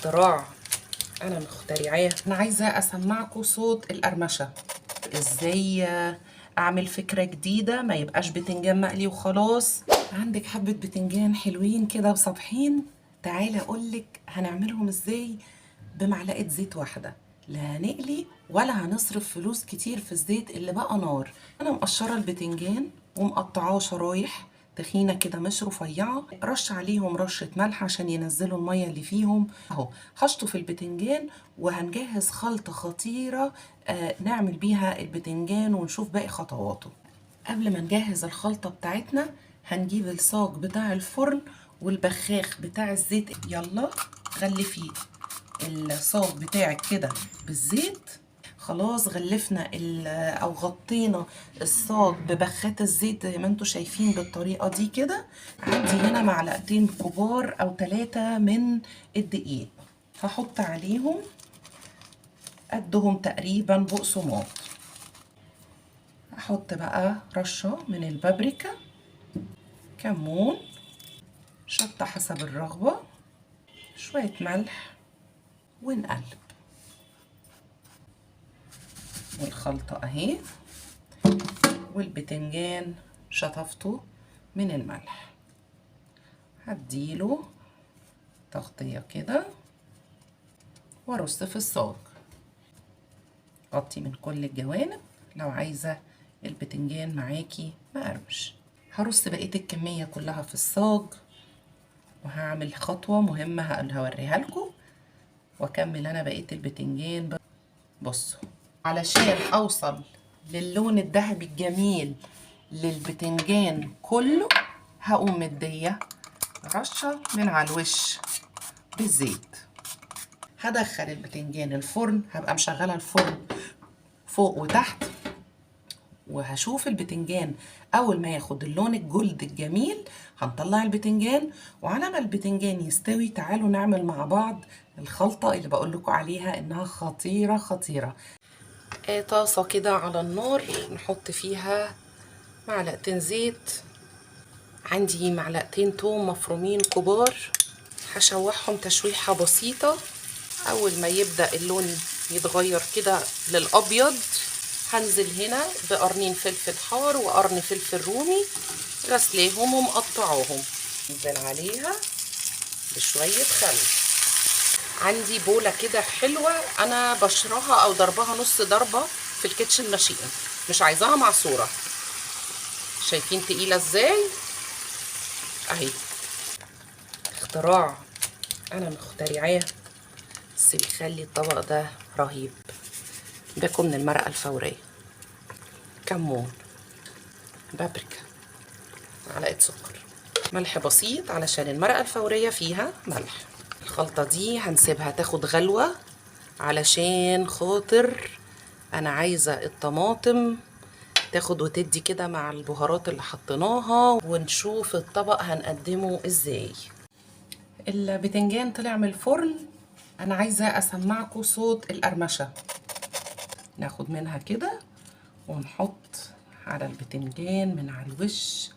اختراع انا مخترعاه. انا عايزه اسمعكم صوت القرمشه. ازاي اعمل فكره جديده ما يبقاش بتنجان مقلي وخلاص. عندك حبه بتنجان حلوين كده وصابحين، تعالى اقولك هنعملهم ازاي. بمعلقه زيت واحده، لا هنقلي ولا هنصرف فلوس كتير في الزيت اللي بقى نار. انا مقشره البتنجان ومقطعاه شرايح تخينه كده مش رفيعه، رش عليهم رشه ملح عشان ينزلوا الميه اللي فيهم. اهو هشطف البتنجان وهنجهز خلطه خطيره نعمل بيها البتنجان ونشوف باقي خطواته. قبل ما نجهز الخلطه بتاعتنا هنجيب الصاج بتاع الفرن والبخاخ بتاع الزيت. يلا غلفي الصاج بتاعك كده بالزيت. خلاص غلفنا او غطينا الصاج ببخات الزيت زي ما انتم شايفين بالطريقه دي كده. عندي هنا معلقتين كبار او 3 من الدقيق، هحط عليهم قدهم تقريبا بقسماط. هحط بقى رشه من البابريكا، كمون، شطه حسب الرغبه، شويه ملح، ونقلب. والخلطة اهي، والبتنجان شطفته من الملح. هديله تغطية كده وارص في الصاج. غطي من كل الجوانب لو عايزة البتنجان معاكي مقرمش. هرص بقية الكمية كلها في الصاج، وهعمل خطوة مهمة هوريها لكم واكمل انا بقية البتنجان. بصوا، علشان اوصل للون الذهبي الجميل للبتنجان كله هقوم مديه رشه من على الوش بالزيت. هدخل البتنجان الفرن، هبقى مشغله الفرن فوق وتحت، وهشوف البتنجان اول ما ياخد اللون الجلد الجميل هنطلع البتنجان. وعلى ما البتنجان يستوي تعالوا نعمل مع بعض الخلطه اللي بقول لكم عليها انها خطيره خطيره. طاسة كده على النار نحط فيها معلقتين زيت، عندي معلقتين توم مفرومين كبار، هشوحهم تشويحة بسيطة. أول ما يبدأ اللون يتغير كده للأبيض هنزل هنا بقرنين فلفل حار وقرن فلفل رومي غسلاهم ومقطعاهم، ننزل عليها بشوية خل. عندي بولة كده حلوة انا بشرها او ضربها نص ضربة في الكيتشن ماشين، مش عايزاها معصورة. شايفين تقيلة ازاي اهي. اختراع انا مخترعاه بس بيخلي الطبق ده رهيب. باكل من المرقة الفورية، كمون، بابريكا، معلقة سكر، ملح بسيط علشان المرقة الفورية فيها ملح. الخلطة دي هنسيبها تاخد غلوة علشان خاطر انا عايزة الطماطم تاخد وتدي كده مع البهارات اللي حطيناها، ونشوف الطبق هنقدمه ازاي. البتنجان طلع من الفرن، انا عايزة اسمعكم صوت القرمشة. ناخد منها كده ونحط على البتنجان من على الوش.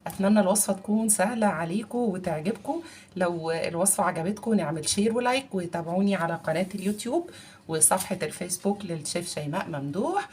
اتمنى الوصفه تكون سهله عليكم وتعجبكم. لو الوصفه عجبتكم نعمل شير ولايك، وتابعوني على قناه اليوتيوب وصفحه الفيسبوك للشيف شيماء ممدوح.